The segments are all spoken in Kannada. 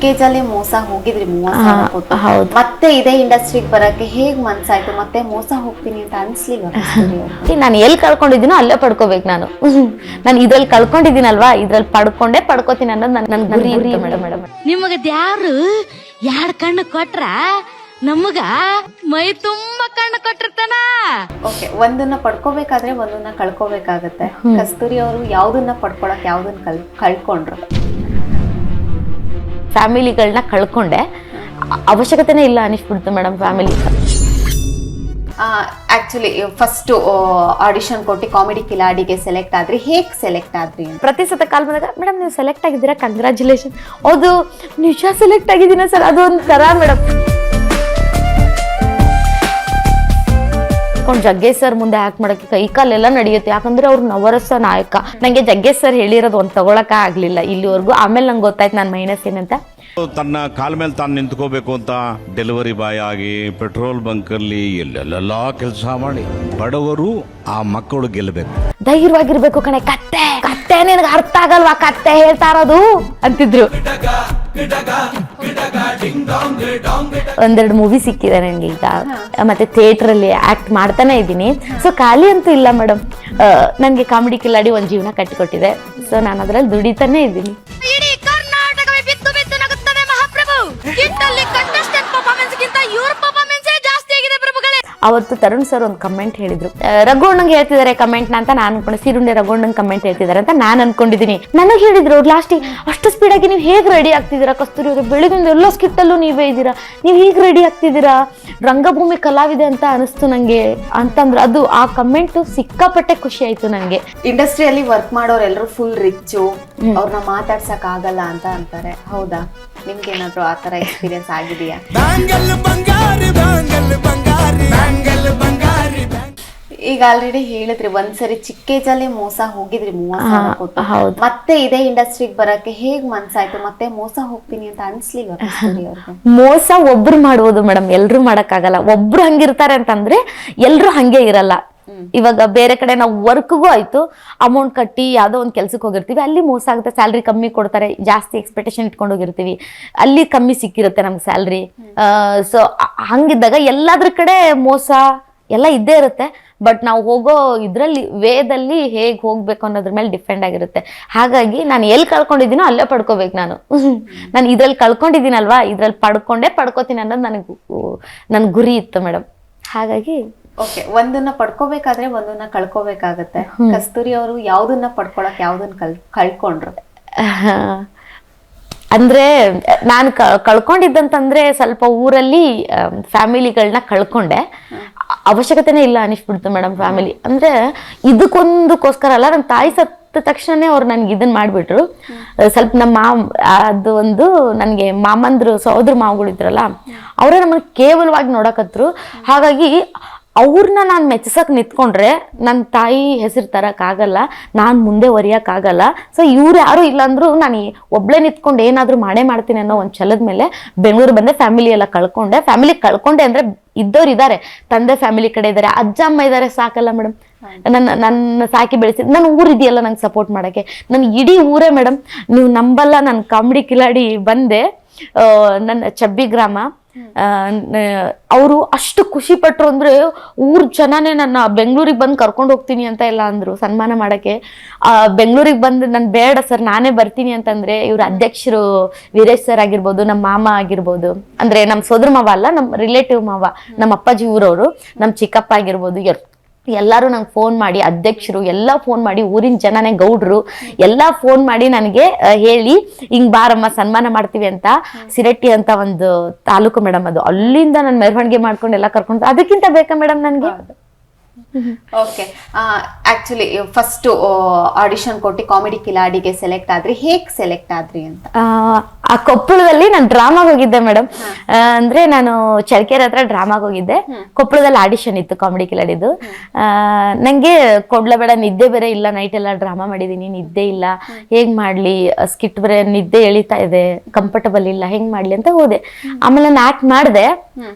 ಚಿಕ್ಕ ಏಜ್ ಅಲ್ಲಿ ಮೋಸ ಹೋಗಿದ್ರಿ 30 ಸಾವಿರ ಕೊಟ್ಟು. ಮತ್ತೆ ಇದೇ ಇಂಡಸ್ಟ್ರಿಗೆ ಬರಕ್ಕೆ ಹೇಗ್ ಮನ್ಸಾಯ್ತು? ಮತ್ತೆ ಮೋಸ ಹೋಗ್ತೀನಿ ಅಂತ ಅನ್ಸ್ಲಿಲ್ಲ? ನಾನು ಎಲ್ಲಿ ಕಳ್ಕೊಂಡಿದ್ದೀನೋ ಅಲ್ಲೇ ಪಡ್ಕೋಬೇಕು. ನಾನು ಇದ್ರಲ್ಲಿ ಕಳ್ಕೊಂಡಿದ್ದೀನಲ್ವಾ, ಇದ್ರಲ್ಲಿ ಪಡ್ಕೋತೀನಿ ಅನ್ನೋದು ನನ್ ಗುರಿ ಮೇಡಮ್. ನಿಮಗ ಯಾರು ಯಾರ್ ಕಣ್ಣು ಕೊಟ್ರ ನಮಗ ಮೈ ತುಂಬಾ ಕಣ್ಣು ಕೊಟ್ಟಿರ್ತಾನ. ಓಕೆ, ಒಂದನ್ನ ಪಡ್ಕೋಬೇಕಾದ್ರೆ ಒಂದನ್ನ ಕಳ್ಕೋಬೇಕಾಗತ್ತೆ. ಕಸ್ತೂರಿ ಅವರು ಯಾವ್ದನ್ನ ಪಡ್ಕೊಳಕ್ ಯಾವ್ದನ್ನ ಕಳ್ಕೊಂಡ್ರು? ಫ್ಯಾಮಿಲಿಗಳನ್ನ ಕಳ್ಕೊಂಡೆ, ಅವಶ್ಯಕತೆನೇ ಇಲ್ಲ ಅನಿಸ್ಬಿಡ್ತು madam family. Actually first audition ಕೊಟ್ಟು ಕಾಮಿಡಿ ಕಿಲಾಡಿಗೆ ಸೆಲೆಕ್ಟ್ ಆದ್ರಿ. ಹೇಗ್ ಸೆಲೆಕ್ಟ್ ಆದ್ರಿ? ಪ್ರತಿ ಸತ ಕಾಲ್ ಬಂದಾಗ ಮೇಡಮ್ ನೀವು ಸೆಲೆಕ್ಟ್ ಆಗಿದ್ದೀರಾ, ಕಂಗ್ರ್ಯಾಚುಲೇಷನ್. ಹೌದು ನಿಜ ಸೆಲೆಕ್ಟ್ ಆಗಿದ್ದೀನ ಸರ್, ಅದು ಒಂಥರ ಮೇಡಮ್. ಜಗ್ಗೇಶ್ ಸರ್ ಮುಂದೆ ಆಕ್ಟ್ ಮಾಡಕ್ಕೆ ಕೈ ಕಾಲೆಲ್ಲ ನಡೆಯುತ್ತೆ, ಯಾಕಂದ್ರೆ ಅವ್ರು ನವರಸ ನಾಯಕ. ನಂಗೆ ಜಗ್ಗೇಶ್ ಸರ್ ಹೇಳಿರೋದು ಒಂದು ತಗೊಳಕ ಆಗ್ಲಿಲ್ಲ ಇಲ್ಲಿವರೆಗೂ. ಆಮೇಲೆ ನಂಗೆ ಗೊತ್ತಾಯ್ತು ನಾನು ಮೈನಸ್ ಏನಂತ. ತನ್ನ ಕಾಲ ಮೇಲೆ ತಾನು ನಿಂತ್ಕೋಬೇಕು ಅಂತ ಡೆಲಿವರಿ ಬಾಯ್ ಆಗಿ ಪೆಟ್ರೋಲ್ ಬಂಕ್ ಅಲ್ಲಿ ಎಲ್ಲೆಲ್ಲ ಕೆಲಸ ಮಾಡಿ ಬಡವರು ಆ ಮಕ್ಕಳು ಗೆಲ್ಲಬೇಕು. ಧೈರ್ಯವಾಗಿರ್ಬೇಕು ಕಣೆ. ಕತ್ತೆ ನಿನಗೆ ಅರ್ಥ ಆಗಲ್ವಾ, ಕತ್ತೆ ಹೇಳ್ತಾ ಇರೋದು ಅಂತಿದ್ರು. ಒಂದೆರಡು ಮೂವಿ ಸಿಕ್ಕಿದೆ ನನಗೆ ಈಗ, ಮತ್ತೆ ಥಿಯೇಟರ್ ಅಲ್ಲಿ ಆಕ್ಟ್ ಮಾಡ್ತಾನೆ ಇದ್ದೀನಿ. ಸೊ ಖಾಲಿ ಅಂತೂ ಇಲ್ಲ ಮೇಡಮ್. ನನಗೆ ಕಾಮಿಡಿ ಕಿಲಾಡಿ ಒಂದು ಜೀವನ ಕಟ್ಟಿಕೊಟ್ಟಿದೆ. ಸೊ ನಾನು ಅದ್ರಲ್ಲಿ ದುಡಿತಾನೆ ಇದ್ದೀನಿ. ಅವತ್ತು ತರುಣ್ ಸರ್ ಒಂದು ಕಮೆಂಟ್ ಹೇಳಿದ್ರು, ರಘುಣ್ಣಂಗೆ ಹೇಳ್ತಿದ್ದಾರೆ ಕಮೆಂಟ್ ಅಂತ ನಾನು ಅನ್ಕೊಂಡೆ. ಸೀರುಂಡೆ ರಘುಣ್ಣಂಗೆ ಕಮೆಂಟ್ ಹೇಳ್ತಿದ್ದಾರೆ ಅಂತ ನಾನು ಅನ್ಕೊಂಡಿದ್ದೀನಿ. ನನಗೆ ಹೇಳಿದ್ರು ಲಾಸ್ಟಿಗೆ, ಅಷ್ಟು ಸ್ಪೀಡಾಗಿ ನೀವು ಹೇಗೆ ರೆಡಿ ಆಗ್ತಿದ್ದೀರಾ ಕಸ್ತೂರಿ ಅವರು? ಬೆಳಗಿಂದ ಎಲ್ಲ ಸ್ಕಿಟ್ಟಲ್ಲೂ ನೀವೇ ಇದ್ದೀರಾ, ನೀವು ಹೀಗೆ ರೆಡಿ ಆಗ್ತಿದ್ದೀರಾ, ರಂಗಭೂಮಿ ಕಲಾವಿದೆ ಅಂತ ಅನಿಸ್ತು ನಂಗೆ ಅಂತಂದ್ರು. ಅದು ಆ ಕಮೆಂಟ್ ಸಿಕ್ಕಾಪಟ್ಟೆ ಖುಷಿ ಆಯ್ತು ನನಗೆ. ಇಂಡಸ್ಟ್ರಿಯಲ್ಲಿ ವರ್ಕ್ ಮಾಡೋರೆಲ್ಲರೂ ಫುಲ್ ರಿಚ್ಚು, ಅವ್ರನ್ನ ಮಾತಾಡ್ಸಕ್ ಆಗಲ್ಲ ಅಂತ ಅಂತಾರೆ. ಹೌದಾ? ನಿಮ್ಗೆ ಏನಾದ್ರು ಆತರ ಎಕ್ಸ್ಪೀರಿಯನ್ಸ್ ಆಗಿದೆಯಾ? ಈಗ ಆಲ್ರೆಡಿ ಹೇಳಿದ್ರಿ ಒಂದ್ಸರಿ ಚಿಕ್ಕ ಏಜ್ ಅಲ್ಲಿ ಮೋಸ ಹೋಗಿದ್ರಿ 30 ಸಾವಿರ ಕೊಟ್ಟು. ಮತ್ತೆ ಇದೇ ಇಂಡಸ್ಟ್ರಿಗೆ ಬರಕ್ಕೆ ಹೇಗ್ ಮನ್ಸಾಯ್ತು? ಮತ್ತೆ ಮೋಸ ಹೋಗ್ತೀನಿ ಅಂತ ಅನ್ಸ್ಲಿಲ್ಲ? ಮೋಸ ಒಬ್ರು ಮಾಡ್ಬೋದು ಮೇಡಮ್, ಎಲ್ರು ಮಾಡಕ್ಕಾಗಲ್ಲ. ಒಬ್ರು ಹಂಗಿರ್ತಾರೆ ಅಂತಂದ್ರೆ ಎಲ್ರು ಹಂಗೆ ಇರಲ್ಲ. ಇವಾಗ ಬೇರೆ ಕಡೆ ನಾವು ವರ್ಕ್ಗೂ ಆಯ್ತು, ಅಮೌಂಟ್ ಕಟ್ಟಿ ಯಾವ್ದೋ ಒಂದು ಕೆಲ್ಸಕ್ಕೆ ಹೋಗಿರ್ತೀವಿ, ಅಲ್ಲಿ ಮೋಸ ಆಗುತ್ತೆ. ಸ್ಯಾಲ್ರಿ ಕಮ್ಮಿ ಕೊಡ್ತಾರೆ, ಜಾಸ್ತಿ ಎಕ್ಸ್ಪೆಕ್ಟೇಷನ್ ಇಟ್ಕೊಂಡು ಹೋಗಿರ್ತೀವಿ, ಅಲ್ಲಿ ಕಮ್ಮಿ ಸಿಕ್ಕಿರುತ್ತೆ ನಮ್ಗೆ ಸ್ಯಾಲ್ರಿ. ಸೊ ಹಂಗಿದ್ದಾಗ ಎಲ್ಲಾದ್ರ ಕಡೆ ಮೋಸ ಎಲ್ಲ ಇದ್ದೇ ಇರುತ್ತೆ. ಬಟ್ ನಾವು ಹೋಗೋ ಇದ್ರಲ್ಲಿ ವೇದಲ್ಲಿ ಹೇಗೆ ಹೋಗ್ಬೇಕು ಅನ್ನೋದ್ರ ಮೇಲೆ ಡಿಪೆಂಡ್ ಆಗಿರುತ್ತೆ. ಹಾಗಾಗಿ ನಾನು ಎಲ್ಲಿ ಕಳ್ಕೊಂಡಿದ್ದೀನೋ ಅಲ್ಲೇ ಪಡ್ಕೋಬೇಕು. ನಾನು ಇದ್ರಲ್ಲಿ ಕಳ್ಕೊಂಡಿದ್ದೀನಲ್ವಾ, ಇದ್ರಲ್ಲಿ ಪಡ್ಕೋತೀನಿ ಅನ್ನೋದು ನನ್ ಗುರಿ ಇತ್ತು ಮೇಡಮ್. ಹಾಗಾಗಿ ಓಕೆ, ಒಂದನ್ನ ಪಡ್ಕೋಬೇಕಾದ್ರೆ ಒಂದನ್ನ ಕಳ್ಕೋಬೇಕಾಗತ್ತೆ. ಕಸ್ತೂರಿ ಅವರು ಯಾವ್ದನ್ನ ಪಡ್ಕೊಳಕ್ ಯಾವ್ದನ್ನ ಕಳ್ಕೊಂಡ್ರು? ಅಂದ್ರೆ ನಾನು ಕಳ್ಕೊಂಡಿದ್ದಂತಂದ್ರೆ ಸ್ವಲ್ಪ ಊರಲ್ಲಿ ಫ್ಯಾಮಿಲಿಗಳನ್ನ ಕಳ್ಕೊಂಡೆ, ಅವಶ್ಯಕತೆನೇ ಇಲ್ಲ ಅನಿಸ್ಬಿಡ್ತು ಮೇಡಮ್ ಫ್ಯಾಮಿಲಿ. ಅಂದ್ರೆ ಇದಕ್ಕೋಸ್ಕರ ಅಲ್ಲ, ನನ್ನ ತಾಯಿ ಸತ್ತ ತಕ್ಷಣ ಅವ್ರು ನನ್ಗೆ ಇದನ್ನ ಮಾಡ್ಬಿಟ್ರು. ಸ್ವಲ್ಪ ನಮ್ಮ ಅದು ಒಂದು ನನಗೆ ಮಾಮಂದ್ರು ಸಹೋದರ ಮಾವುಗಳಿದ್ರಲ್ಲ, ಅವರೇ ನಮ್ಮನ್ನ ಕೇವಲವಾಗಿ ನೋಡಕತ್ರು. ಹಾಗಾಗಿ ಅವ್ರನ್ನ ನಾನು ಮೆಚ್ಚಿಸಕ್ ನಿಂತ್ಕೊಂಡ್ರೆ ನನ್ನ ತಾಯಿ ಹೆಸರು ತರಕ್ಕಾಗಲ್ಲ, ನಾನು ಮುಂದೆ ಒರಿಯಕ್ಕಾಗಲ್ಲ. ಸೊ ಇವ್ರು ಯಾರು ಇಲ್ಲಾಂದ್ರು ನಾನು ಒಬ್ಳೆ ನಿಂತ್ಕೊಂಡು ಏನಾದ್ರು ಮಾಡ್ತೀನಿ ಅನ್ನೋ ಒಂದು ಛಲದ ಮೇಲೆ ಬೆಂಗಳೂರು ಬಂದೆ. ಫ್ಯಾಮಿಲಿ ಎಲ್ಲ ಕಳ್ಕೊಂಡೆ ಅಂದ್ರೆ ಇದ್ದವ್ರು ಇದ್ದಾರೆ, ತಂದೆ ಫ್ಯಾಮಿಲಿ ಕಡೆ ಇದ್ದಾರೆ, ಅಜ್ಜ ಅಮ್ಮ ಇದ್ದಾರೆ, ಸಾಕಲ್ಲ ಮೇಡಮ್. ನನ್ನ ಸಾಕಿ ಬೆಳೆಸಿದ್ ನನ್ನ ಊರಿದೆಯಲ್ಲ ನಂಗೆ ಸಪೋರ್ಟ್ ಮಾಡಕ್ಕೆ. ನನ್ನ ಇಡೀ ಊರೇ ಮೇಡಮ್, ನೀವು ನಂಬಲ್ಲ, ನನ್ನ ಕಾಮಿಡಿ ಕಿಲಾಡಿ ಬಂದೆ ನನ್ನ ಚಬ್ಬಿ ಗ್ರಾಮ, ಅವರು ಅಷ್ಟು ಖುಷಿ ಪಟ್ರು ಅಂದ್ರೆ ಊರ್ ಜನನೇ ನನ್ನ ಬೆಂಗಳೂರಿಗೆ ಬಂದು ಕರ್ಕೊಂಡು ಹೋಗ್ತೀನಿ ಅಂತ ಎಲ್ಲ ಅಂದ್ರು ಸನ್ಮಾನ ಮಾಡಕ್ಕೆ. ಬೆಂಗಳೂರಿಗೆ ಬಂದು ನಾನು ಬೇಡ ಸರ್ ನಾನೇ ಬರ್ತೀನಿ ಅಂತಂದ್ರೆ ಇವ್ರ ಅಧ್ಯಕ್ಷರು ವೀರೇಶ್ ಸರ್ ಆಗಿರ್ಬೋದು, ನಮ್ಮ ಮಾಮ ಆಗಿರ್ಬೋದು, ಅಂದ್ರೆ ನಮ್ಮ ಸೋದರ ಮಾವ ಅಲ್ಲ, ನಮ್ಮ ರಿಲೇಟಿವ್ ಮಾವ, ನಮ್ಮ ಅಪ್ಪಾಜಿ ಊರವರು, ನಮ್ಮ ಚಿಕ್ಕಪ್ಪ ಆಗಿರ್ಬೋದು, ಎಲ್ಲರೂ ನಂಗೆ ಫೋನ್ ಮಾಡಿ, ಅಧ್ಯಕ್ಷರು ಎಲ್ಲ ಫೋನ್ ಮಾಡಿ, ಊರಿನ ಜನನೇ ಗೌಡ್ರು ಎಲ್ಲ ಫೋನ್ ಮಾಡಿ ನನಗೆ ಹೇಳಿ ಹಿಂಗ್ ಬಾರಮ್ಮ ಸನ್ಮಾನ ಮಾಡ್ತೀವಿ ಅಂತ. ಸಿರಟ್ಟಿ ಅಂತ ಒಂದು ತಾಲೂಕು ಮೇಡಮ್, ಅದು ಅಲ್ಲಿಂದ ನಾನು ಮೆರವಣಿಗೆ ಮಾಡ್ಕೊಂಡು ಎಲ್ಲ ಕರ್ಕೊಂಡು. ಅದಕ್ಕಿಂತ ಬೇಕಾ ಮೇಡಮ್ ನನಗೆ? ಓಕೆ, ಆಕ್ಚುಲಿ ಫಸ್ಟ್ ಆಡಿಷನ್ ಕೊಟ್ಟು ಕಾಮಿಡಿ ಕಿಲಾಡಿಗೆ ಸೆಲೆಕ್ಟ್ ಆದ್ರಿ. ಹೇಗ್ ಸೆಲೆಕ್ಟ್ ಆದ್ರಿ ಅಂತ? ಆ ಕೊಪ್ಪಳದಲ್ಲಿ ನಾನು ಡ್ರಾಮಾಗ ಹೋಗಿದ್ದೆ ಮೇಡಮ್. ಅಂದ್ರೆ ನಾನು ಚಳ್ಳಕೆರೆ ಹತ್ರ ಡ್ರಾಮಾಗ ಹೋಗಿದ್ದೆ. ಕೊಪ್ಪಳದಲ್ಲಿ ಆಡಿಷನ್ ಇತ್ತು ಕಾಮಿಡಿ ಕಿಲಾಡಿದು. ನಂಗೆ ಕೊಡ್ಲಬೇಡ, ನಿದ್ದೆ ಬೇರೆ ಇಲ್ಲ, ನೈಟ್ ಎಲ್ಲ ಡ್ರಾಮಾ ಮಾಡಿದೀನಿ, ನಿದ್ದೆ ಇಲ್ಲ, ಹೇಗ್ ಮಾಡ್ಲಿ, ಸ್ಕಿಟ್ ಬೇರೆ ನಿದ್ದೆ ಎಳಿತಾ ಇದೆ, ಕಂಫರ್ಟಬಲ್ ಇಲ್ಲ, ಹೆಂಗ್ ಮಾಡ್ಲಿ ಅಂತ ಹೋದೆ. ಆಮೇಲೆ ನಾನು ಆಕ್ಟ್ ಮಾಡಿದೆ.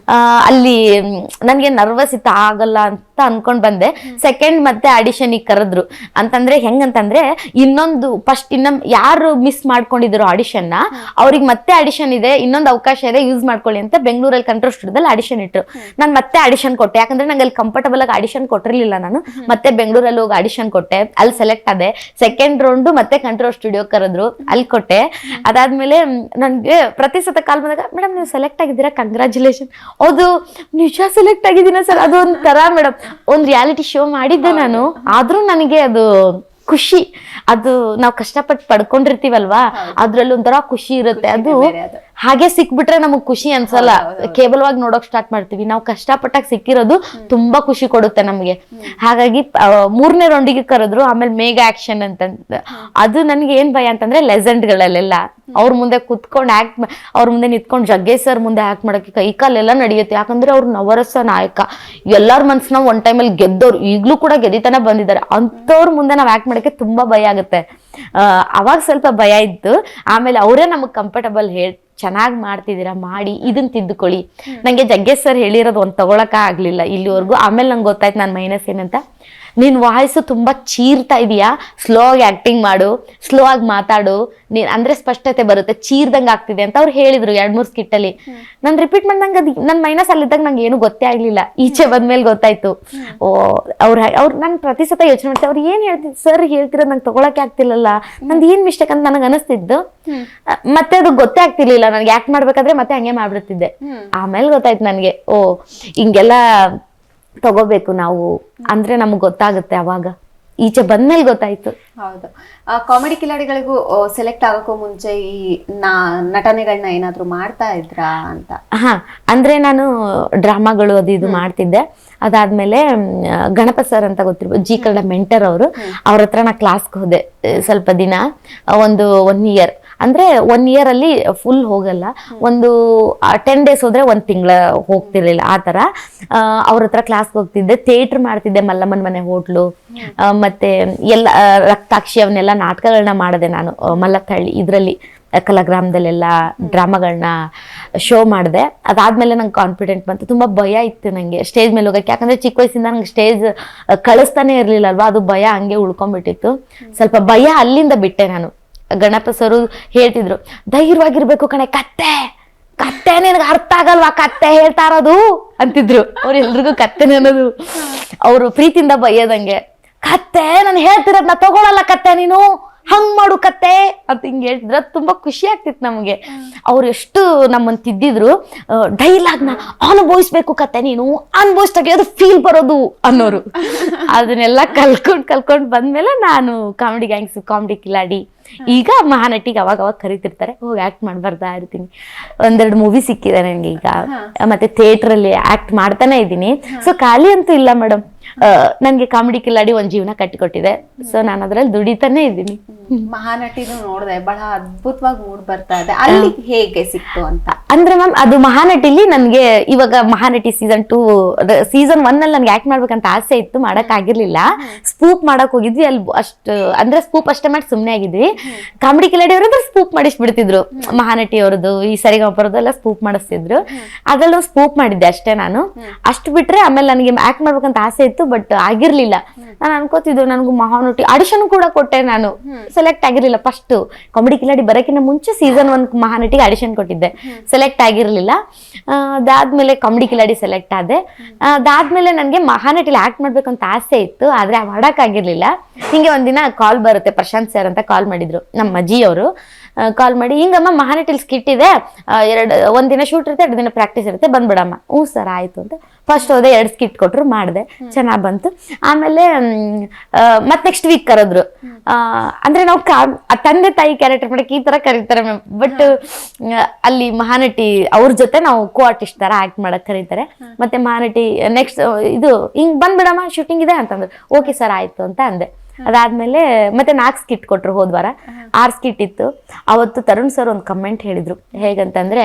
ಅಲ್ಲಿ ನನ್ಗೆ ನರ್ವಸ್ ಇತ್ತು, ಆಗಲ್ಲ ಅಂತ ಅನ್ಕೊಂಡು ಮಾಡ್ಕೊಂಡ್ ಬಂದೆ. ಸೆಕೆಂಡ್ ಮತ್ತೆ ಆಡಿಷನ್ ಕರೆದ್ರು. ಅಂತಂದ್ರೆ ಹೆಂಗಂತಂದ್ರೆ ಇನ್ನೊಂದು ಫಸ್ಟ್ ಯಾರು ಮಿಸ್ ಮಾಡ್ಕೊಂಡಿದ್ರು ಆಡಿಷನ್ ನ ಅವ್ರಿಗೆ ಮತ್ತೆ ಆಡಿಷನ್ ಇದೆ, ಇನ್ನೊಂದು ಅವಕಾಶ ಇದೆ, ಯೂಸ್ ಮಾಡ್ಕೊಳ್ಳಿ ಅಂತ ಬೆಂಗಳೂರಲ್ಲಿ ಕಂಟ್ರೋಲ್ ಸ್ಟುಡಿಯೋದಲ್ಲಿ ಆಡಿಷನ್ ಇಟ್ರು. ನಾನು ಮತ್ತೆ ಆಡಿಷನ್ ಕೊಟ್ಟೆ, ಯಾಕಂದ್ರೆ ನಂಗೆ ಅಲ್ಲಿ ಕಂಫರ್ಟಬಲ್ ಆಗಿ ಆಡಿಷನ್ ಕೊಟ್ಟಿರ್ಲಿಲ್ಲ. ನಾನು ಮತ್ತೆ ಬೆಂಗಳೂರಲ್ಲಿ ಹೋಗಿ ಆಡಿಷನ್ ಕೊಟ್ಟೆ, ಅಲ್ಲಿ ಸೆಲೆಕ್ಟ್ ಆದೆ. ಸೆಕೆಂಡ್ ರೌಂಡ್ ಮತ್ತೆ ಕಂಟ್ರೋಲ್ ಸ್ಟುಡಿಯೋ ಕರೆದ್ರು, ಅಲ್ಲಿ ಕೊಟ್ಟೆ. ಅದಾದ್ಮೇಲೆ ನನ್ಗೆ ಪ್ರತಿ ಸತ ಕಾಲ್ ಬಂದಾಗ ಮೇಡಮ್ ನೀವು ಸೆಲೆಕ್ಟ್ ಆಗಿದ್ದೀರಾ, ಕಂಗ್ರಾಚುಲೇಷನ್. ಅದು ನಿಜ ಸೆಲೆಕ್ಟ್ ಆಗಿದ್ದೀನ ಸರ್, ಅದು ಒಂಥರ ಮೇಡಮ್ ಒಂದು ರಿಯಾಲಿಟಿ ಶೋ ಮಾಡಿದ್ದೆ ನಾನು, ಆದ್ರೂ ನನಗೆ ಅದು ಖುಷಿ. ಅದು ನಾವು ಕಷ್ಟಪಟ್ಟು ಪಡ್ಕೊಂಡಿರ್ತೀವಲ್ವಾ, ಅದ್ರಲ್ಲಿ ಒಂಥರ ಖುಷಿ ಇರುತ್ತೆ. ಅದು ಹಾಗೆ ಸಿಕ್ಬಿಟ್ರೆ ನಮಗ್ ಖುಷಿ ಅನ್ಸಲ್ಲ, ಕೇವಲವಾಗಿ ನೋಡೋಕ್ ಸ್ಟಾರ್ಟ್ ಮಾಡ್ತೀವಿ. ನಾವು ಕಷ್ಟಪಟ್ಟಾಗ ಸಿಕ್ಕಿರೋದು ತುಂಬಾ ಖುಷಿ ಕೊಡುತ್ತೆ ನಮ್ಗೆ. ಹಾಗಾಗಿ 3ನೇ ರೌಂಡಿಗೆ ಕರೆದ್ರು. ಆಮೇಲೆ ಮೇಗಾ ಆಕ್ಷನ್ ಅಂತ, ಅದು ನನ್ಗೆ ಏನ್ ಭಯ ಅಂತಂದ್ರೆ ಲೆಜೆಂಡ್ ಗಳಲ್ಲೆಲ್ಲ ಅವ್ರ ಮುಂದೆ ಕುತ್ಕೊಂಡು ಅವ್ರ ಮುಂದೆ ನಿಂತ್ಕೊಂಡು ಜಗ್ಗೇಶ್ ಸರ್ ಮುಂದೆ ಆಕ್ಟ್ ಮಾಡಕ್ಕೆ ಕೈ ಕಾಲೆಲ್ಲ ನಡೆಯುತ್ತೆ. ಯಾಕಂದ್ರೆ ಅವ್ರು ನವರಸ ನಾಯಕ, ಎಲ್ಲಾರ ಮನ್ಸನ್ನ ಒನ್ ಟೈಮಲ್ಲಿ ಗೆದ್ದವ್ರು, ಈಗ್ಲೂ ಕೂಡ ಗೆದಿತಾನೆ ಬಂದಿದ್ದಾರೆ. ಅಂತವ್ರ ಮುಂದೆ ನಾವ್ ಆಕ್ಟ್ ಮಾಡಕ್ಕೆ ತುಂಬಾ ಭಯ ಆಗುತ್ತೆ. ಅವಾಗ ಸ್ವಲ್ಪ ಭಯ ಇತ್ತು. ಆಮೇಲೆ ಅವರೇ ನಮಗ್ ಕಂಫರ್ಟಬಲ್ ಚೆನ್ನಾಗಿ ಮಾಡ್ತಿದ್ದೀರಾ, ಮಾಡಿ ಇದನ್ನ ತಿದ್ದುಕೊಳ್ಳಿ. ನಂಗೆ ಜಗ್ಗೇಶ್ ಸರ್ ಹೇಳಿರೋದು ಒಂದು ತಗೊಳಕ ಆಗ್ಲಿಲ್ಲ ಇಲ್ಲಿವರೆಗೂ. ಆಮೇಲೆ ನಂಗೆ ಗೊತ್ತಾಯ್ತು ನನ್ನ ಮೈನಸ್ ಏನಂತ. ನಿನ್ ವಾಯ್ಸು ತುಂಬಾ ಚೀರ್ತಾ ಇದೀಯಾ, ಸ್ಲೋ ಆಗಿ ಆಕ್ಟಿಂಗ್ ಮಾಡು, ಸ್ಲೋ ಆಗಿ ಮಾತಾಡು, ನೀನ್ ಅಂದ್ರೆ ಸ್ಪಷ್ಟತೆ ಬರುತ್ತೆ, ಚೀರ್ದಂಗ್ ಆಗ್ತಿದೆ ಅಂತ ಅವ್ರು ಹೇಳಿದ್ರು 2-3 ಸ್ಕಿಟ್ ಅಲ್ಲಿ. ನಾನು ರಿಪೀಟ್ ಮಾಡ್ದಂಗ ನನ್ ಮೈನಸ್ ಅಲ್ಲಿದ್ದಾಗ ನಂಗೆ ಏನು ಗೊತ್ತೇ ಆಗ್ಲಿಲ್ಲ. ಈಚೆ ಬಂದ್ಮೇಲೆ ಗೊತ್ತಾಯ್ತು. ಅವ್ರು ನಾನು ಪ್ರತಿ ಸತ ಯೋಚನೆ ಮಾಡ್ತೇವೆ, ಅವ್ರು ಏನ್ ಹೇಳ್ತಿದ್ ಸರ್ ಹೇಳ್ತಿರೋದು ನಂಗೆ ತಗೊಳಕ್ಕೆ ಆಗ್ತಿಲ್ಲಲ್ಲ, ನಂದು ಏನ್ ಮಿಸ್ಟೇಕ್ ಅಂತ ನನಗೆ ಅನಿಸ್ತಿದ್ದು. ಮತ್ತೆ ಅದು ಗೊತ್ತೇ ಆಗ್ತಿರ್ಲಿಲ್ಲ ನನ್ಗೆ, ಆಕ್ಟ್ ಮಾಡ್ಬೇಕಾದ್ರೆ ಮತ್ತೆ ಹಂಗೆ ಮಾಡ್ಬಿಡ್ತಿದ್ದೆ. ಆಮೇಲೆ ಗೊತ್ತಾಯ್ತು ನನ್ಗೆ, ಹಿಂಗೆಲ್ಲ ತಗೋಬೇಕು ನಾವು ಅಂದ್ರೆ ನಮಗ್ ಗೊತ್ತಾಗುತ್ತೆ. ಅವಾಗ ಈಚೆ ಬಂದ್ಮೇಲೆ ಗೊತ್ತಾಯ್ತು. ಹೌದು. ಕಾಮಿಡಿ ಕಿಲಾಡಿಗಳಿಗೂ ಸೆಲೆಕ್ಟ್ ಆಗೋಕ್ಕೂ ಮುಂಚೆ ಈ ನಟನೆಗಳನ್ನ ಏನಾದ್ರು ಮಾಡ್ತಾ ಇದ್ರಾ ಅಂತ? ಅಂದ್ರೆ ನಾನು ಡ್ರಾಮಾಗಳು ಅದು ಇದು ಮಾಡ್ತಿದ್ದೆ. ಅದಾದ್ಮೇಲೆ ಗಣಪತ್ ಸರ್ ಅಂತ ಗೊತ್ತಿರ್ಬೋದು, ಜಿ ಕನ್ನಡ ಮೆಂಟರ್ ಅವರು, ಅವ್ರ ಹತ್ರ ನಾ ಕ್ಲಾಸ್ಗೆ ಹೋದೆ ಸ್ವಲ್ಪ ದಿನ, 1 ಇಯರ್. ಅಂದ್ರೆ 1 ಇಯರ್ ಅಲ್ಲಿ ಫುಲ್ ಹೋಗಲ್ಲ, ಒಂದು 10 ಡೇಸ್ ಹೋದ್ರೆ 1 ತಿಂಗಳ ಹೋಗ್ತಿರ್ಲಿಲ್ಲ. ಆ ತರ ಅವ್ರ ಹತ್ರ ಕ್ಲಾಸ್ಗೆ ಹೋಗ್ತಿದ್ದೆ. ಥಿಯೇಟರ್ ಮಾಡ್ತಿದ್ದೆ, ಮಲ್ಲಮ್ಮನ ಮನೆ ಹೋಟ್ಲು, ಮತ್ತೆ ಎಲ್ಲ ರಕ್ತಾಕ್ಷಿ ಅವನ್ನೆಲ್ಲ ನಾಟಕಗಳನ್ನ ಮಾಡಿದೆ ನಾನು. ಮಲ್ಲತ್ತಹಳ್ಳಿ ಇದ್ರಲ್ಲಿ ಕಲಾಗ್ರಾಮದಲ್ಲೆಲ್ಲ ಡ್ರಾಮಾಗಳನ್ನ ಶೋ ಮಾಡಿದೆ. ಅದಾದ್ಮೇಲೆ ನಂಗೆ ಕಾನ್ಫಿಡೆಂಟ್ ಬಂತು. ತುಂಬಾ ಭಯ ಇತ್ತು ನಂಗೆ ಸ್ಟೇಜ್ ಮೇಲೆ ಹೋಗಕ್ಕೆ, ಯಾಕಂದ್ರೆ ಚಿಕ್ಕ ವಯಸ್ಸಿಂದ ನಂಗೆ ಸ್ಟೇಜ್ ಕಳಿಸ್ತಾನೆ ಇರ್ಲಿಲ್ಲ ಅಲ್ವಾ, ಅದು ಭಯ ಹಂಗೆ ಉಳ್ಕೊಂಡ್ಬಿಟ್ಟಿತ್ತು. ಸ್ವಲ್ಪ ಭಯ ಅಲ್ಲಿಂದ ಬಿಟ್ಟೆ ನಾನು. ಗಣಪ ಸರು ಹೇಳ್ತಿದ್ರು, ಧೈರ್ಯವಾಗಿರ್ಬೇಕು ಕಣೆ, ಕತ್ತೆ ನಿನಗೆ ಅರ್ಥ ಆಗಲ್ವಾ, ಕತ್ತೆ ಹೇಳ್ತಾ ಇರೋದು ಅಂತಿದ್ರು. ಅವ್ರೆಲ್ರಿಗೂ ಕತ್ತೆನೆ ಅನ್ನೋದು ಅವ್ರು ಪ್ರೀತಿಯಿಂದ ಬೈಯೋದಂಗೆ. ಕತ್ತೆ ನಾನು ಹೇಳ್ತಿರೋದ್ ನಾ ತಗೊಳಲ್ಲ, ಕತ್ತೆ ನೀನು ಹಂಗ್ ಮಾಡು ಕತ್ತೆ ಅಂತ ಹಿಂಗೆ ಹೇಳ್ತಿದ್ರು. ಅದು ತುಂಬಾ ಖುಷಿ ಆಗ್ತಿತ್ತು ನಮ್ಗೆ. ಅವ್ರು ಎಷ್ಟು ನಮ್ಮನ್ನ ತಿದ್ದಿದ್ರು. ಡೈಲಾಗ್ನ ಅನುಭವಿಸ್ಬೇಕು ಕತ್ತೆ ನೀನು, ಅನುಭವಿಸ್ದಾಗೆ ಅದು ಫೀಲ್ ಬರೋದು ಅನ್ನೋರು. ಅದನ್ನೆಲ್ಲ ಕಲ್ಕೊಂಡ್ ಬಂದ್ಮೇಲೆ ನಾನು ಕಾಮಿಡಿ ಗ್ಯಾಂಗ್ಸ್, ಕಾಮಿಡಿ ಕಿಲಾಡಿ, ಈಗ ಮಹಾನಟಿಗೆ ಅವಾಗ ಕರಿತಿರ್ತಾರೆ, ಹೋಗಿ ಆಕ್ಟ್ ಮಾಡ್ಬಾರ್ದಾ ಇರ್ತೀನಿ. 1-2 ಮೂವಿ ಸಿಕ್ಕಿದೆ ನನಗೆ ಈಗ. ಮತ್ತೆ ಥಿಯೇಟರ್ ಅಲ್ಲಿ ಆಕ್ಟ್ ಮಾಡ್ತಾನೆ ಇದ್ದೀನಿ. ಸೊ ಖಾಲಿ ಅಂತೂ ಇಲ್ಲ ಮೇಡಮ್. ನನ್ಗೆ ಕಾಮಿಡಿ ಕಿಲಾಡಿ ಒಂದ್ ಜೀವನ ಕಟ್ಟಿಕೊಟ್ಟಿದೆ. ಸೊ ನಾನು ಅದ್ರಲ್ಲಿ ದುಡಿತಾನೆ ಇದ್ದೀನಿ. ಮಹಾನಟಿನೂ ನೋಡಿದೆ, ಬಹಳ ಅದ್ಭುತವಾಗಿ ಮೂಡ್ ಬರ್ತಾ ಇದೆ. ಅಲ್ಲಿ ಹೇಗೆ ಸಿಕ್ತು ಅಂತ ಅಂದ್ರೆ ಮ್ಯಾಮ್, ಅದು ಮಹಾನಟಿಲಿ ನನ್ಗೆ ಇವಾಗ ಮಹಾನಟಿ ಸೀಸನ್ 1 ಅಲ್ಲಿ ನನ್ಗೆ ಆಕ್ಟ್ ಮಾಡ್ಬೇಕಂತ ಆಸೆ ಇತ್ತು, ಮಾಡಕ್ ಆಗಿರ್ಲಿಲ್ಲ. ಸ್ಪೂಪ್ ಮಾಡಕ್ ಹೋಗಿದ್ವಿ, ಅಲ್ಲಿ ಅಂದ್ರೆ ಸ್ಪೂಪ್ ಅಷ್ಟೇ ಮಾಡಿ ಸುಮ್ನೆ ಆಗಿದ್ವಿ. ಕಾಮಿಡಿ ಕಿಲಾಡಿ ಅವರಂದ್ರೆ ಸ್ಪೂಪ್ ಮಾಡಿಸ್ಬಿಡ್ತಿದ್ರು. ಮಹಾನಟಿ ಅವ್ರದ್ದು, ಈ ಸರಿಗಮಪರದ್ದು ಎಲ್ಲ ಸ್ಪೂಪ್ ಮಾಡಿಸ್ತಿದ್ರು. ಅದ್ರಲ್ಲಿ ಸ್ಪೂಪ್ ಮಾಡಿದ್ದೆ ಅಷ್ಟೇ ನಾನು. ಅಷ್ಟು ಬಿಟ್ರೆ ಆಮೇಲೆ ನನಗೆ ಆಕ್ಟ್ ಮಾಡ್ಬೇಕಂತ ಆಸೆ ಇತ್ತು, ಬಟ್ ಆಗಿರ್ಲಿಲ್ಲ. ನಾನು ಅನ್ಕೋತಿದ್ದು ನನಗೂ ಮಹಾನಟಿ ಆಡಿಷನ್ ಕೂಡ ಕೊಟ್ಟೆ, ನಾನು ಸೆಲೆಕ್ಟ್ ಆಗಿರ್ಲಿಲ್ಲ. ಫಸ್ಟ್ ಕಾಮಿಡಿ ಕಿಲಾಡಿ ಬರೋಕ್ಕಿಂತ ಮುಂಚೆ ಸೀಸನ್ 1 ಮಹಾನಟಿಗೆ ಆಡಿಷನ್ ಕೊಟ್ಟಿದ್ದೆ, ಸೆಲೆಕ್ಟ್ ಆಗಿರ್ಲಿಲ್ಲ. ಅದಾದ್ಮೇಲೆ ಕಾಮಿಡಿ ಕಿಲಾಡಿ ಸೆಲೆಕ್ಟ್ ಆದೆ. ಅದಾದ್ಮೇಲೆ ನನಗೆ ಮಹಾನಟಿಲಿ ಆಕ್ಟ್ ಮಾಡ್ಬೇಕಂತ ಆಸೆ ಇತ್ತು, ಆದ್ರೆ ಮಾಡಕ್ ಆಗಿರ್ಲಿಲ್ಲ. ಹಿಂಗೆ ಒಂದಿನ ಕಾಲ್ ಬರುತ್ತೆ, ಪ್ರಶಾಂತ್ ಸರ್ ಅಂತ ಕಾಲ್ ಮಾಡಿದ್ರು, ನಮ್ಮ ಅಜ್ಜಿ ಅವರು ಕಾಲ್ ಮಾಡಿ, ಹಿಂಗಮ್ಮ ಮಹಾನಟಿಲ್ ಸ್ಕಿಟ್ ಇದೆ, 1 ದಿನ ಶೂಟ್ ಇರುತ್ತೆ, 2 ದಿನ ಪ್ರಾಕ್ಟೀಸ್ ಇರುತ್ತೆ, ಬಂದ್ಬಿಡಮ್ಮ. ಹ್ಞೂ ಸರ್ ಆಯ್ತು ಅಂತ ಫಸ್ಟ್ ಹೋದೆ. 2 ಸ್ಕಿಟ್ ಕೊಟ್ರು, ಮಾಡಿದೆ, ಚೆನ್ನಾಗ್ ಬಂತು. ಆಮೇಲೆ ಮತ್ತೆ ನೆಕ್ಸ್ಟ್ ವೀಕ್ ಕರೆದ್ರು. ಅಂದ್ರೆ ನಾವು ತಂದೆ ತಾಯಿ ಕ್ಯಾರೆಕ್ಟರ್ ಮಾಡಕ್ಕೆ ಈ ತರ ಕರೀತಾರೆ ಮ್ಯಾಮ್, ಬಟ್ ಅಲ್ಲಿ ಮಹಾನಟಿ ಅವ್ರ ಜೊತೆ ನಾವು ಕೋ ಆರ್ಟಿಸ್ಟ್ ತರ ಆಕ್ಟ್ ಮಾಡಕ್ ಕರೀತಾರೆ. ಮತ್ತೆ ಮಹಾನಟಿ ನೆಕ್ಸ್ಟ್ ಇದು ಹಿಂಗ್ ಬಂದ್ಬಿಡಮ್ಮ ಶೂಟಿಂಗ್ ಇದೆ ಅಂತಂದ್ರು. ಓಕೆ ಸರ್ ಆಯ್ತು ಅಂತ ಅಂದೆ. ಅದಾದ್ಮೇಲೆ ಮತ್ತೆ 4 ಸ್ಕಿಟ್ ಕೊಟ್ರು, ಹೋದ್ವಾರ 6 ಸ್ಕಿಟ್ ಇತ್ತು. ಅವತ್ತು ತರುಣ್ ಸರ್ ಒಂದು ಕಮೆಂಟ್ ಹೇಳಿದ್ರು. ಹೇಗಂತಂದ್ರೆ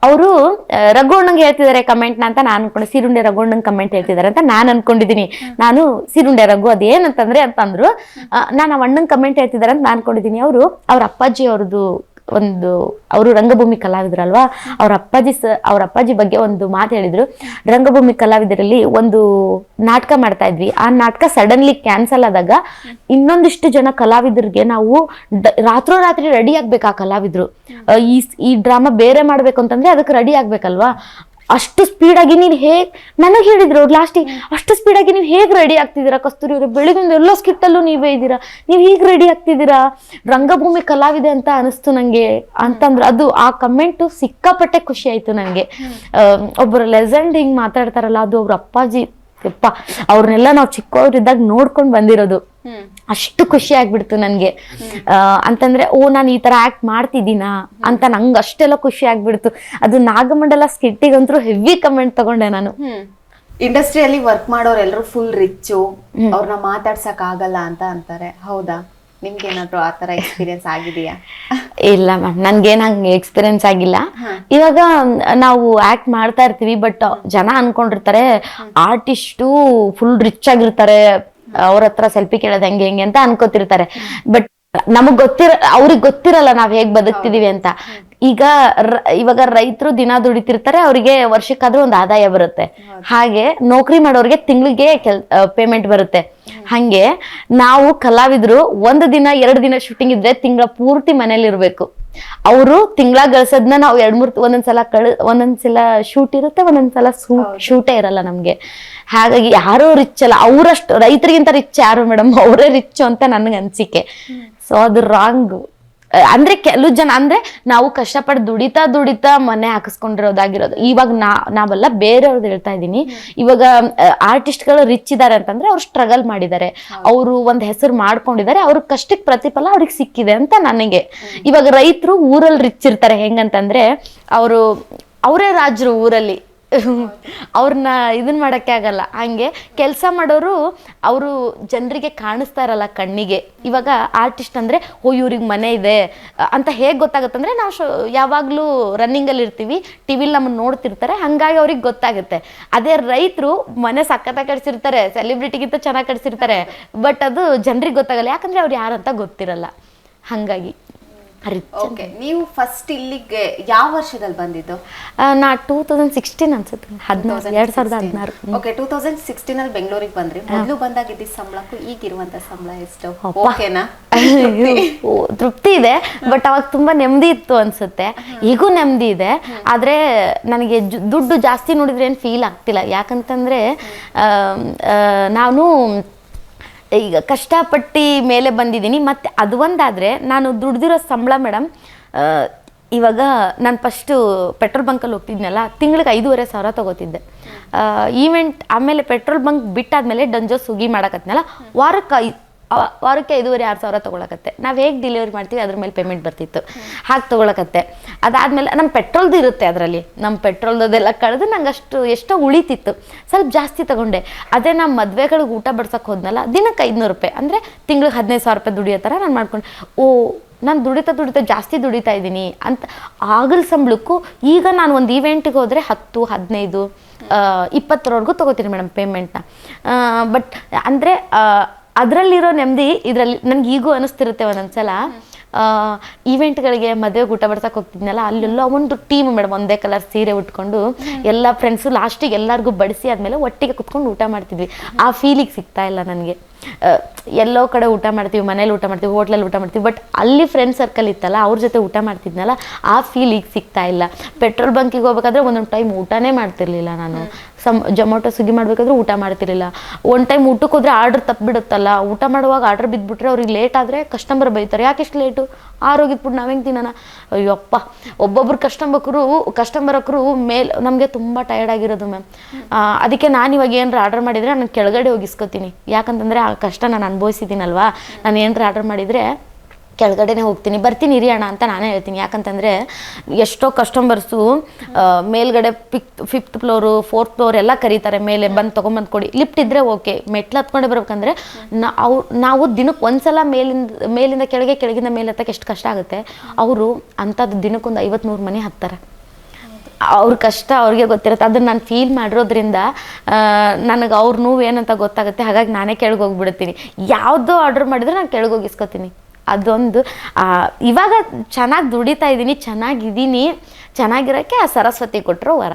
ಅವರು ರಘುಣ್ಣಂಗೆ ಹೇಳ್ತಿದ್ದಾರೆ ಕಮೆಂಟ್ನ ಅಂತ ನಾನು ಅನ್ಕೊಂಡೆ, ಸಿರುಂಡೆ ರಘುಣ್ಣಂಗೆ ಕಮೆಂಟ್ ಹೇಳ್ತಿದ್ದಾರೆ ಅಂತ ನಾನು ಅನ್ಕೊಂಡಿದ್ದೀನಿ. ನಾನು ಸಿರುಂಡೆ ರಘು ಅದೇನಂತಂದ್ರೆ ಅಂತಂದ್ರು, ನಾನು ಆ ಅಣ್ಣಂಗೆ ಕಮೆಂಟ್ ಹೇಳ್ತಿದ್ದಾರೆ ಅಂತ ನಾನು ಅನ್ಕೊಂಡಿದ್ದೀನಿ. ಅವ್ರ ಅಪ್ಪಾಜಿ ಅವ್ರದ್ದು ಅವರು ರಂಗಭೂಮಿ ಕಲಾವಿದರಲ್ವಾ, ಅವ್ರ ಅಪ್ಪಾಜಿ ಬಗ್ಗೆ ಒಂದು ಮಾತು ಹೇಳಿದ್ರು. ರಂಗಭೂಮಿ ಕಲಾವಿದರಲ್ಲಿ ಒಂದು ನಾಟಕ ಮಾಡ್ತಾ ಇದ್ವಿ, ಆ ನಾಟಕ ಸಡನ್ಲಿ ಕ್ಯಾನ್ಸಲ್ ಆದಾಗ ಇನ್ನೊಂದಿಷ್ಟು ಜನ ಕಲಾವಿದರಿಗೆ ನಾವು ರಾತ್ರೋರಾತ್ರಿ ರೆಡಿ ಆಗ್ಬೇಕು. ಆ ಕಲಾವಿದ್ರು ಈ ಡ್ರಾಮಾ ಬೇರೆ ಮಾಡ್ಬೇಕು ಅಂತಂದ್ರೆ ಅದಕ್ಕೆ ರೆಡಿ ಆಗ್ಬೇಕಲ್ವಾ, ಅಷ್ಟು ಸ್ಪೀಡಾಗಿ ನೀನು ನನಗೆ ಹೇಳಿದ್ರು ಅವ್ರು ಲಾಸ್ಟಿಗೆ, ಅಷ್ಟು ಸ್ಪೀಡಾಗಿ ನೀವು ಹೇಗೆ ರೆಡಿ ಆಗ್ತಿದ್ದೀರಾ ಕಸ್ತೂರಿ ಅವ್ರೆ, ಬೆಳಿಗ್ಗೆ ಎಲ್ಲೋ ಸ್ಕಿಟ್ಟಲ್ಲೂ ನೀವೇ ಇದ್ದೀರಾ, ನೀವು ಹೀಗೆ ರೆಡಿ ಆಗ್ತಿದ್ದೀರಾ, ರಂಗಭೂಮಿ ಕಲಾವಿದೆ ಅಂತ ಅನಿಸ್ತು ನಂಗೆ ಅಂತಂದ್ರೆ ಅದು ಆ ಕಮೆಂಟು ಸಿಕ್ಕಾಪಟ್ಟೆ ಖುಷಿ ಆಯ್ತು ನನಗೆ. ಒಬ್ಬರು ಲೆಜೆಂಡ್ ಹಿಂಗೆ ಮಾತಾಡ್ತಾರಲ್ಲ, ಅದು ಅವ್ರ ಅಪ್ಪಾಜಿ ಅವ್ರನ್ನೆಲ್ಲ ನಾವು ಚಿಕ್ಕವರಿದ್ದಾಗ ನೋಡ್ಕೊಂಡು ಬಂದಿರೋದು. ಅಷ್ಟು ಖುಷಿ ಆಗ್ಬಿಡ್ತು ನನ್ಗೆ. ಅಂತಂದ್ರೆ ನಾನು ಈ ತರ ಆಕ್ಟ್ ಮಾಡ್ತಿದ್ದೀನಾ ಅಂತ ನಂಗೆ ಅಷ್ಟೆಲ್ಲ ಖುಷಿ ಆಗ್ಬಿಡ್ತು. ಅದು ನಾಗಮಂಡಲ ಸ್ಕಿಟ್ಟಿಗಂತೂ ಹೆವಿ ಕಮೆಂಟ್ ತಗೊಂಡೆ ನಾನು. ಇಂಡಸ್ಟ್ರಿಯಲ್ಲಿ ವರ್ಕ್ ಮಾಡೋರೆಲ್ಲರೂ ಫುಲ್ ರಿಚ್ಚು, ಅವ್ರನ್ನ ಮಾತಾಡ್ಸಕ್ ಆಗಲ್ಲ ಅಂತ ಅಂತಾರೆ, ಹೌದಾ? ನಿಮ್ಗೆ ಏನಾದ್ರು ಆತರ ಎಕ್ಸ್ಪೀರಿಯನ್ಸ್ ಆಗಿದೆಯಾ? ಇಲ್ಲ ಮ್ಯಾಮ್, ನನ್ಗೇನ್ ಹಂಗೆ ಎಕ್ಸ್ಪೀರಿಯನ್ಸ್ ಆಗಿಲ್ಲ. ಇವಾಗ ನಾವು ಆಕ್ಟ್ ಮಾಡ್ತಾ ಇರ್ತೀವಿ, ಬಟ್ ಜನ ಅನ್ಕೊಂಡಿರ್ತಾರೆ ಆರ್ಟಿಸ್ಟು ಫುಲ್ ರಿಚ್ ಆಗಿರ್ತಾರೆ, ಅವ್ರ ಹತ್ರ ಸೆಲ್ಫಿ ಕೇಳೋದು ಹೆಂಗೆ ಹೆಂಗೆ ಅಂತ ಅನ್ಕೋತಿರ್ತಾರೆ. ಬಟ್ ಅವ್ರಿಗೆ ಗೊತ್ತಿರಲ್ಲ ನಾವ್ ಹೇಗ್ ಬದುಕ್ತಿದೀವಿ ಅಂತ. ಇವಾಗ ರೈತರು ದಿನ ದುಡಿತಿರ್ತಾರೆ, ಅವ್ರಿಗೆ ವರ್ಷಕ್ಕಾದ್ರೂ ಒಂದು ಆದಾಯ ಬರುತ್ತೆ. ಹಾಗೆ ನೌಕರಿ ಮಾಡೋರಿಗೆ ತಿಂಗಳಿಗೆ ಪೇಮೆಂಟ್ ಬರುತ್ತೆ. ಹಂಗೆ ನಾವು ಕಲಾವಿದ್ರು 1 ದಿನ 2 ದಿನ ಶೂಟಿಂಗ್ ಇದ್ರೆ ತಿಂಗಳ ಪೂರ್ತಿ ಮನೇಲಿ ಇರ್ಬೇಕು. ಅವರು ತಿಂಗಳ ಗಳಿಸೋದನ್ನ ನಾವು 2-3 ಒಂದೊಂದ್ಸಲ ಶೂಟ್ ಇರುತ್ತೆ, ಒಂದೊಂದ್ಸಲ ಶೂಟೇ ಇರಲ್ಲ ನಮ್ಗೆ. ಹಾಗಾಗಿ ಯಾರು ರಿಚ್ ಅಲ್ಲ, ಅವರಷ್ಟು ರೈತರಿಗಿಂತ ರಿಚ್ ಯಾರು ಮೇಡಮ್, ಅವರೇ ರಿಚ್ ಅಂತ ನನ್ಗೆ ಅನ್ಸಿಕೆ. ಸೊ ಅದು ರಾಂಗ್. ಅಂದ್ರೆ ಕೆಲವು ಜನ ಅಂದ್ರೆ ನಾವು ಕಷ್ಟಪಟ್ಟು ದುಡಿತಾ ಮನೆ ಹಾಕಿಸ್ಕೊಂಡಿರೋದಾಗಿರೋದು. ಇವಾಗ ನಾವೆಲ್ಲ ಬೇರೆಯವ್ರದ್ದು ಹೇಳ್ತಾ ಇದ್ದೀನಿ. ಇವಾಗ ಆರ್ಟಿಸ್ಟ್ಗಳು ರಿಚ್ ಇದಾರೆ ಅಂತಂದ್ರೆ ಅವ್ರು ಸ್ಟ್ರಗಲ್ ಮಾಡಿದ್ದಾರೆ, ಅವರು ಒಂದ್ ಹೆಸರು ಮಾಡ್ಕೊಂಡಿದ್ದಾರೆ, ಅವ್ರ ಕಷ್ಟಕ್ಕೆ ಪ್ರತಿಫಲ ಅವ್ರಿಗೆ ಸಿಕ್ಕಿದೆ ಅಂತ ನನಗೆ. ಇವಾಗ ರೈತರು ಊರಲ್ಲಿ ರಿಚ್ ಇರ್ತಾರೆ, ಹೆಂಗಂತಂದ್ರೆ ಅವರೇ ರಾಜರು ಊರಲ್ಲಿ, ಅವ್ರನ್ನ ಇದನ್ ಮಾಡಕ್ಕೆ ಆಗಲ್ಲ. ಹಂಗೆ ಕೆಲಸ ಮಾಡೋರು ಅವರು ಜನರಿಗೆ ಕಾಣಿಸ್ತಾ ಇರಲ್ಲ ಕಣ್ಣಿಗೆ. ಇವಾಗ ಆರ್ಟಿಸ್ಟ್ ಅಂದ್ರೆ ಇವ್ರಿಗೆ ಮನೆ ಇದೆ ಅಂತ ಹೇಗೆ ಗೊತ್ತಾಗುತ್ತಂದ್ರೆ ನಾವು ಯಾವಾಗ್ಲೂ ರನ್ನಿಂಗ್ ಅಲ್ಲಿ ಇರ್ತೀವಿ, ಟಿವಿಲಿ ನಮ್ಮನ್ನ ನೋಡ್ತಿರ್ತಾರೆ, ಹಂಗಾಗಿ ಅವ್ರಿಗೆ ಗೊತ್ತಾಗುತ್ತೆ. ಅದೇ ರೈತರು ಮನೆ ಸಖತ್ತಾಗಿ ಕಟ್ಸಿರ್ತಾರೆ, ಸೆಲೆಬ್ರಿಟಿಗಿಂತ ಚೆನ್ನಾಗಿ ಕಟ್ಸಿರ್ತಾರೆ, ಬಟ್ ಅದು ಜನರಿಗೆ ಗೊತ್ತಾಗಲ್ಲ, ಯಾಕಂದ್ರೆ ಅವ್ರು ಯಾರಂತ ಗೊತ್ತಿರಲ್ಲ. ಹಂಗಾಗಿ ಓಕೆ, ನೀವು ಫಸ್ಟ್ ಇಲ್ಲಿಗೆ ಯಾವ ವರ್ಷದಲ್ಲಿ ಬಂದಿದ್ದು? ನಾ 2016 ಅನ್ಸುತ್ತೆ, 2016. ಓಕೆ, 2016 ಅಲ್ಲಿ ಬೆಂಗಳೂರಿಗೆ ಬಂದ್ರಿ. ಮೊದಲು ಬಂದಾಗಿದ್ದ ಸಂಬಳಕ್ಕೂ ಈಗಿರುವಂತ ಸಂಬಳ ಎಷ್ಟು? ಓಕೆನಾ? ತೃಪ್ತಿ ಇದೆ, ಬಟ್ ಅವಾಗ ತುಂಬಾ ನೆಮ್ಮದಿ ಇತ್ತು ಅನ್ಸುತ್ತೆ. ಈಗೂ ನೆಮ್ಮದಿ ಇದೆ, ಆದ್ರೆ ನನಗೆ ದುಡ್ಡು ಜಾಸ್ತಿ ನೋಡಿದ್ರೆ ಏನು ಫೀಲ್ ಆಗ್ತಿಲ್ಲ. ಯಾಕಂತಂದ್ರೆ ನಾನು ಈಗ ಕಷ್ಟಪಟ್ಟು ಮೇಲೆ ಬಂದಿದ್ದೀನಿ. ಮತ್ತು ಅದು ಒಂದಾದರೆ ನಾನು ದುಡ್ದಿರೋ ಸಂಬಳ ಮೇಡಮ್, ಇವಾಗ ನಾನು ಫಸ್ಟು ಪೆಟ್ರೋಲ್ ಬಂಕಲ್ಲಿ ಹೋಗ್ತಿದ್ನಲ್ಲ, ತಿಂಗಳಿಗೆ 5,500 ತೊಗೋತಿದ್ದೆ. ಈವೆಂಟ್ ಆಮೇಲೆ ಪೆಟ್ರೋಲ್ ಬಂಕ್ ಬಿಟ್ಟಾದ್ಮೇಲೆ ಡಂಜೋ ಸುಗಿ ಮಾಡಕತ್ನಲ್ಲ, ವಾರಕ್ಕೆ 5,500-6,000 ತೊಗೊಳಕತ್ತೆ. ನಾವು ಹೇಗೆ ಡೆಲಿವರಿ ಮಾಡ್ತೀವಿ ಅದ್ರ ಮೇಲೆ ಪೇಮೆಂಟ್ ಬರ್ತಿತ್ತು, ಹಾಗೆ ತೊಗೊಳಕತ್ತೆ. ಅದಾದಮೇಲೆ ನಮ್ಮ ಪೆಟ್ರೋಲ್ದು ಇರುತ್ತೆ, ಅದರಲ್ಲಿ ನಮ್ಮ ಪೆಟ್ರೋಲ್ದೆಲ್ಲ ಕಳೆದು ನಂಗೆ ಎಷ್ಟೋ ಉಳಿತಿತ್ತು, ಸ್ವಲ್ಪ ಜಾಸ್ತಿ ತೊಗೊಂಡೆ. ಅದೇ ನಮ್ಮ ಮದುವೆಗಳಿಗೆ ಊಟ ಬಡ್ಸಕ್ಕೆ ಹೋದ್ನಲ್ಲ, ದಿನಕ್ಕೆ 500 ರೂಪಾಯಿ, ಅಂದರೆ ತಿಂಗಳಿಗೆ 15,000 ರೂಪಾಯಿ ದುಡಿಯೋ ಥರ ನಾನು ಮಾಡ್ಕೊಂಡು, ನಾನು ದುಡಿತಾ ಜಾಸ್ತಿ ದುಡಿತಾ ಇದ್ದೀನಿ ಅಂತ. ಆಗಲ್ ಸಂಬಳಕ್ಕೂ ಈಗ ನಾನು ಒಂದು ಈವೆಂಟಿಗೆ ಹೋದರೆ 10, 15, 20ರವರೆಗೂ ತೊಗೋತೀನಿ ಮೇಡಮ್ ಪೇಮೆಂಟ್ನ. ಬಟ್ ಅಂದರೆ ಅದರಲ್ಲಿರೋ ನೆಮ್ಮದಿ ಇದರಲ್ಲಿ ನನಗೆ ಈಗೂ ಅನ್ನಿಸ್ತಿರುತ್ತೆ. ಒಂದೊಂದ್ಸಲ ಈವೆಂಟ್ಗಳಿಗೆ ಮದುವೆಗೆ ಊಟ ಬಡ್ಸಕ್ಕೆ ಹೋಗ್ತಿದ್ನಲ್ಲ, ಅಲ್ಲೆಲ್ಲ ಒಂದು ಟೀಮ್ ಮೇಡಮ್, ಒಂದೇ ಕಲರ್ ಸೀರೆ ಉಟ್ಕೊಂಡು ಎಲ್ಲ ಫ್ರೆಂಡ್ಸು ಲಾಸ್ಟಿಗೆ ಎಲ್ಲರಿಗೂ ಬಡಿಸಿ ಆದಮೇಲೆ ಒಟ್ಟಿಗೆ ಕುತ್ಕೊಂಡು ಊಟ ಮಾಡ್ತಿದ್ವಿ. ಆ ಫೀಲಿಗೆ ಸಿಗ್ತಾ ಇಲ್ಲ ನನಗೆ. ಎಲ್ಲೋ ಕಡೆ ಊಟ ಮಾಡ್ತೀವಿ, ಮನೇಲಿ ಊಟ ಮಾಡ್ತೀವಿ, ಹೋಟ್ಲಲ್ಲಿ ಊಟ ಮಾಡ್ತೀವಿ, ಬಟ್ ಅಲ್ಲಿ ಫ್ರೆಂಡ್ ಸರ್ಕಲ್ ಇತ್ತಲ್ಲ, ಅವ್ರ ಜೊತೆ ಊಟ ಮಾಡ್ತಿದ್ನಲ್ಲ, ಆ ಫೀಲಿಗೆ ಸಿಗ್ತಾ ಇಲ್ಲ. ಪೆಟ್ರೋಲ್ ಬಂಕಿಗೆ ಹೋಗ್ಬೇಕಾದ್ರೆ ಒಂದೊಂದು ಟೈಮ್ ಊಟನೇ ಮಾಡ್ತಿರ್ಲಿಲ್ಲ ನಾನು. ಜೊಮ್ಯಾಟೊ ಸ್ವಿಗ್ಗಿ ಮಾಡಬೇಕಾದ್ರೂ ಊಟ ಮಾಡ್ತಿರ್ಲಿಲ್ಲ. ಒಂದು ಟೈಮ್ ಊಟಕ್ಕೆ ಹೋದ್ರೆ ಆರ್ಡ್ರ್ ತಪ್ಪಿಬಿಡುತ್ತಲ್ಲ, ಊಟ ಮಾಡುವಾಗ ಆರ್ಡ್ರ್ ಬಿದ್ದುಬಿಟ್ರೆ ಅವ್ರಿಗೆ ಲೇಟ್ ಆದರೆ ಕಸ್ಟಮರ್ ಬೈತಾರೆ, ಯಾಕೆ ಇಷ್ಟು ಲೇಟು, ಆರೋಗಿದ್ಬಿಟ್ಟು ನಾವು ಹೆಂಗೆ ತಿನ್ನೋಣ. ಅಯ್ಯಪ್ಪ, ಒಬ್ಬೊಬ್ರು ಕಸ್ಟಮರಕ್ಕರು ಮೇಲೆ ನಮಗೆ ತುಂಬ ಟಯರ್ಡ್ ಆಗಿರೋದು ಮ್ಯಾಮ್. ಅದಕ್ಕೆ ನಾನು ಇವಾಗ ಏನಾರ ಆರ್ಡರ್ ಮಾಡಿದರೆ ನಾನು ಕೆಳಗಡೆ ಹೋಗಿಸ್ಕೊತೀನಿ. ಯಾಕಂತಂದರೆ ಆ ಕಷ್ಟ ನಾನು ಅನುಭವಿಸಿದ್ದೀನಲ್ವಾ, ನಾನು ಏನಾರ ಆರ್ಡರ್ ಮಾಡಿದರೆ ಕೆಳಗಡೆನೇ ಹೋಗ್ತೀನಿ, ಬರ್ತೀನಿ ಇರಿ ಅಣ್ಣ ಅಂತ ನಾನೇ ಹೇಳ್ತೀನಿ. ಯಾಕಂತಂದರೆ ಎಷ್ಟೋ ಕಸ್ಟಮರ್ಸು ಮೇಲ್ಗಡೆ 5th ಫ್ಲೋರು 4th ಫ್ಲೋರ್ ಎಲ್ಲ ಕರೀತಾರೆ, ಮೇಲೆ ಬಂದು ತೊಗೊಂಬಂದು ಕೊಡಿ. ಲಿಫ್ಟ್ ಇದ್ದರೆ ಓಕೆ, ಮೆಟ್ಲು ಹತ್ಕೊಂಡೆ ಬರ್ಬೇಕಂದ್ರೆ ನಾವು ದಿನಕ್ಕೆ ಒಂದ್ಸಲ ಮೇಲಿಂದ ಕೆಳಗಿಂದ ಮೇಲೆ ಹತ್ತಕ್ಕೆ ಎಷ್ಟು ಕಷ್ಟ ಆಗುತ್ತೆ. ಅವರು ಅಂಥದ್ದು ದಿನಕ್ಕೊಂದು 50-100 ಮನೆ ಹತ್ತಾರೆ. ಅವ್ರ ಕಷ್ಟ ಅವ್ರಿಗೆ ಗೊತ್ತಿರುತ್ತೆ. ಅದನ್ನು ನಾನು ಫೀಲ್ ಮಾಡಿರೋದ್ರಿಂದ ನನಗೆ ಅವ್ರ ನೋವು ಏನಂತ ಗೊತ್ತಾಗುತ್ತೆ. ಹಾಗಾಗಿ ನಾನೇ ಕೆಳಗೆ ಹೋಗ್ಬಿಡ್ತೀನಿ. ಯಾವುದೋ ಆರ್ಡ್ರ್ ಮಾಡಿದರೆ ನಾನು ಕೆಳಗೆ ಹೋಗಿಸ್ಕೊತೀನಿ. ಅದೊಂದು ಇವಾಗ ಚೆನ್ನಾಗಿ ದುಡಿತಾ ಇದ್ದೀನಿ, ಚೆನ್ನಾಗಿದ್ದೀನಿ, ಚೆನ್ನಾಗಿರೋಕ್ಕೆ ಆ ಸರಸ್ವತಿ ಕೊಟ್ಟರು ವರ.